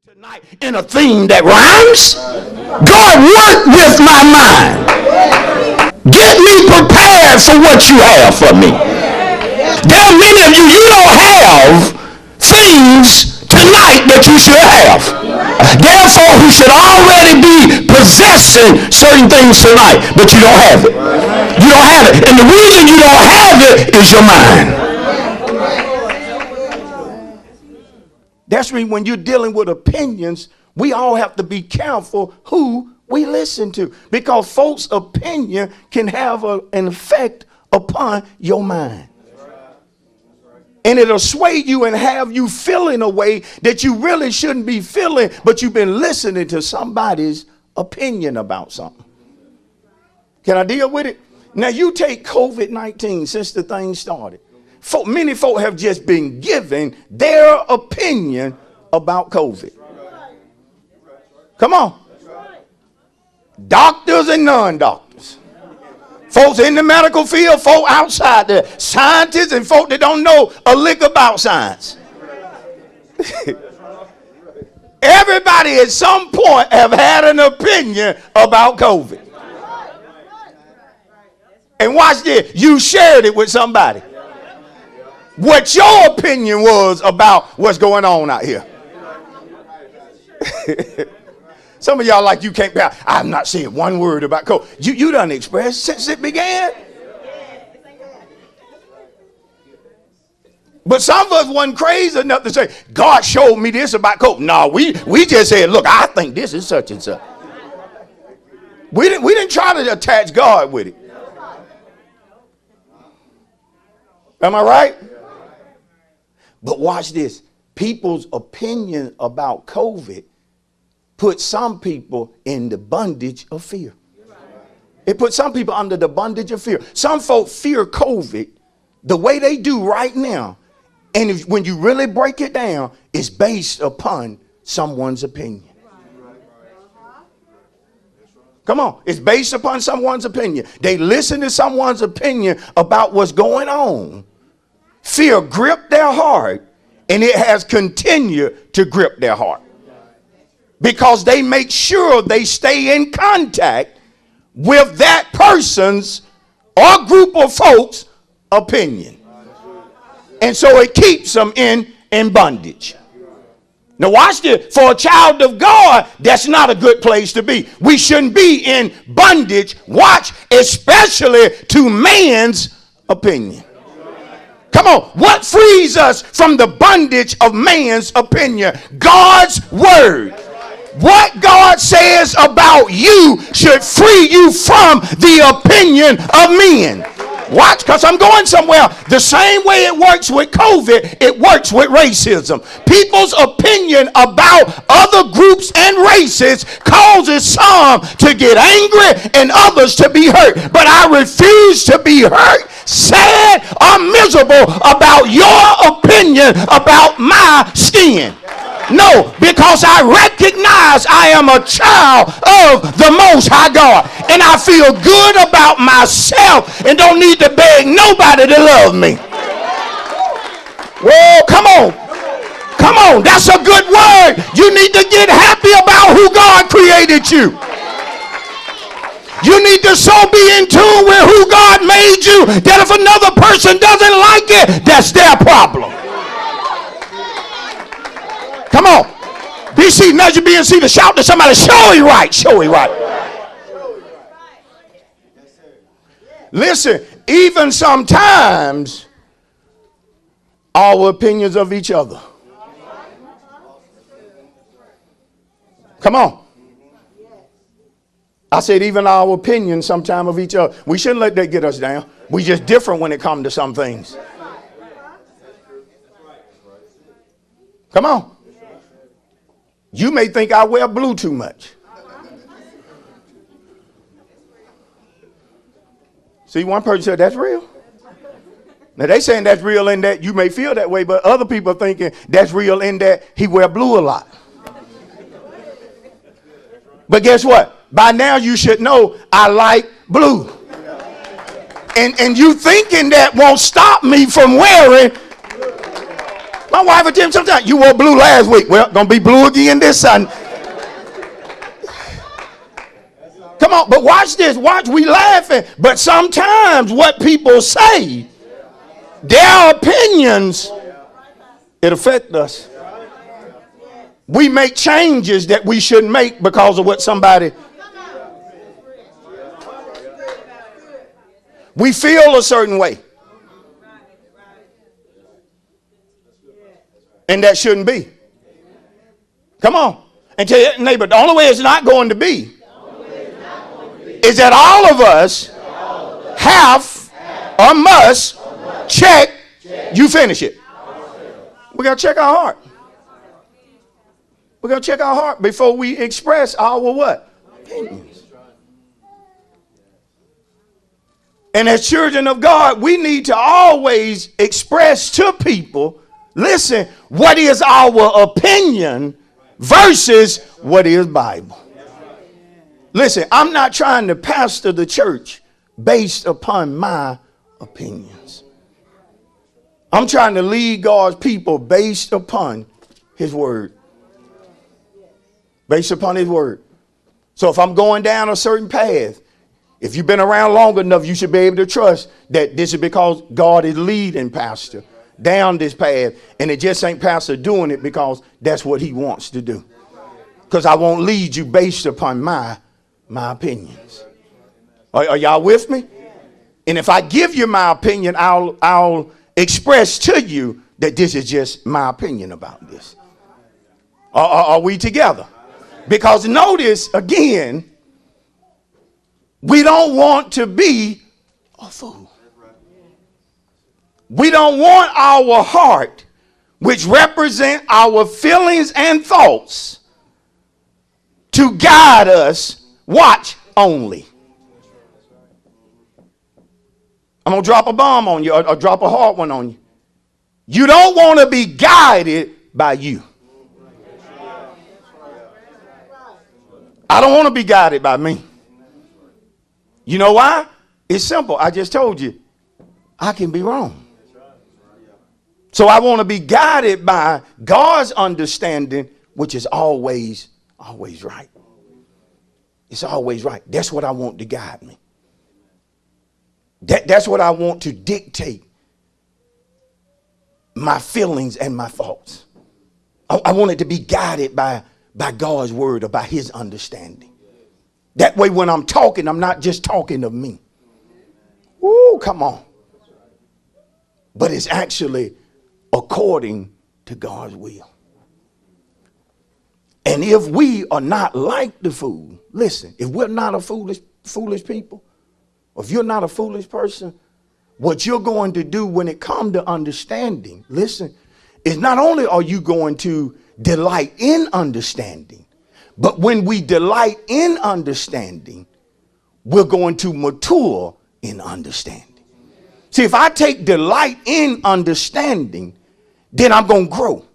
Tonight, in a theme that rhymes, God, work with my mind. Get me prepared for what you have for me. There are many of you, you don't have things tonight that you should have. Therefore, we should already be possessing certain things tonight, but you don't have it. You don't have it. And the reason you don't have it is your mind. That's when you're dealing with opinions, we all have to be careful who we listen to, because folks' opinion can have an effect upon your mind. And it'll sway you and have you feeling a way that you really shouldn't be feeling, but you've been listening to somebody's opinion about something. Can I deal with it? Now, you take COVID-19 since the thing started. Many folk have just been given their opinion about COVID. Come on. Doctors and non-doctors. Folks in the medical field, folk outside there, scientists and folk that don't know a lick about science. Everybody at some point have had an opinion about COVID. And watch this, you shared it with somebody. What your opinion was about what's going on out here. Some of y'all like you can't be out. I'm not saying one word about COVID. You done expressed since it began. But some of us wasn't crazy enough to say, God showed me this about COVID. No, we just said, look, I think this is such and such. We didn't try to attach God with it. Am I right? But watch this. People's opinion about COVID put some people in the bondage of fear. It put some people under the bondage of fear. Some folk fear COVID the way they do right now. And when you really break it down, it's based upon someone's opinion. Come on. It's based upon someone's opinion. They listen to someone's opinion about what's going on. Fear gripped their heart, and it has continued to grip their heart. Because they make sure they stay in contact with that person's or group of folks' opinion. And so it keeps them in bondage. Now watch this. For a child of God, that's not a good place to be. We shouldn't be in bondage. Watch, especially to man's opinion. Come on. What frees us from the bondage of man's opinion? God's word. What God says about you should free you from the opinion of men. Watch, because I'm going somewhere. The same way it works with COVID, it works with racism. People's opinion about other groups and races causes some to get angry and others to be hurt. But I refuse to be hurt, sad, or miserable about your opinion about my skin. No, because I recognize I am a child of the Most High God. And I feel good about myself and don't need to beg nobody to love me. Well, come on. Come on. That's a good word. You need to get happy about who God created you. You need to so be in tune with who God made you that if another person doesn't like it, that's their problem. Come on. BC, measure B and C to shout to somebody, show it right, show it right. Listen, even sometimes our opinions of each other. Come on. I said even our opinions sometimes of each other. We shouldn't let that get us down. We just different when it comes to some things. Come on. You may think I wear blue too much. See, one person said, that's real. Now, they saying that's real in that you may feel that way, but other people are thinking that's real in that he wear blue a lot. But guess what? By now, you should know I like blue. And you thinking that won't stop me from wearing My wife will tell me sometimes, you wore blue last week. Well, gonna be blue again this Sunday. Come on, but watch this. Watch, we laughing. But sometimes what people say, their opinions, it affects us. We make changes that we shouldn't make because of what somebody. We feel a certain way. And that shouldn't be. Come on. And tell your neighbor, the only way it's not going to be is that all of us have or must check, you finish it. We got to check our heart. We got to check our heart before we express our what? Opinions. And as children of God, we need to always express to people, listen, what is our opinion versus what is Bible. Listen, I'm not trying to pastor the church based upon my opinions. I'm trying to lead God's people based upon his word. Based upon his word. So if I'm going down a certain path, if you've been around long enough, you should be able to trust that this is because God is leading pastor down this path, and it just ain't pastor doing it because that's what he wants to do. Because I won't lead you based upon my opinions. Are y'all with me? And if I give you my opinion, I'll express to you that this is just my opinion about this. Are we together? Because notice again, we don't want to be a fool. We don't want our heart, which represent our feelings and thoughts, to guide us. Watch only. I'm going to drop a bomb on you or drop a hard one on you. You don't want to be guided by you. I don't want to be guided by me. You know why? It's simple. I just told you. I can be wrong. So I want to be guided by God's understanding, which is always right. It's always right. That's what I want to guide me. That's what I want to dictate my feelings and my thoughts. I want it to be guided by God's word or by his understanding. That way when I'm talking, I'm not just talking of me. Woo, come on. But it's actually according to God's will. And if we are not like the fool, listen, if we're not a foolish people, or if you're not a foolish person, what you're going to do when it comes to understanding, listen, is not only are you going to delight in understanding, but when we delight in understanding, we're going to mature in understanding. See, if I take delight in understanding, then I'm going to grow.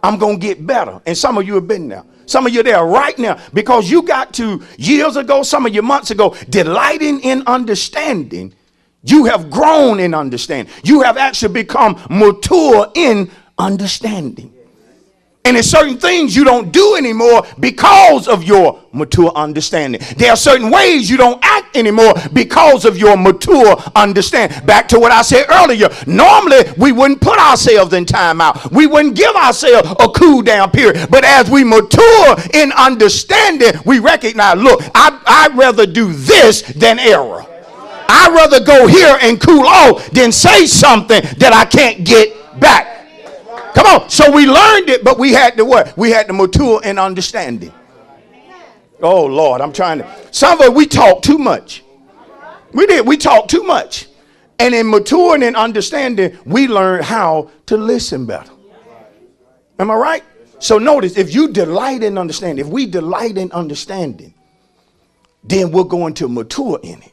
I'm going to get better. And some of you have been there. Some of you are there right now because you got to years ago, some of you months ago, delighting in understanding. You have grown in understanding. You have actually become mature in understanding. And there's certain things you don't do anymore because of your mature understanding. There are certain ways you don't act anymore because of your mature understanding. Back to what I said earlier. Normally, we wouldn't put ourselves in timeout. We wouldn't give ourselves a cool down period. But as we mature in understanding, we recognize, look, I'd rather do this than error. I'd rather go here and cool off than say something that I can't get back. Come on. So we learned it, but we had to what? We had to mature in understanding. Oh, Lord, I'm trying to. Some of us, we talk too much. We did. We talk too much. And in maturing and understanding, we learn how to listen better. Am I right? So notice, if you delight in understanding, if we delight in understanding, then we're going to mature in it.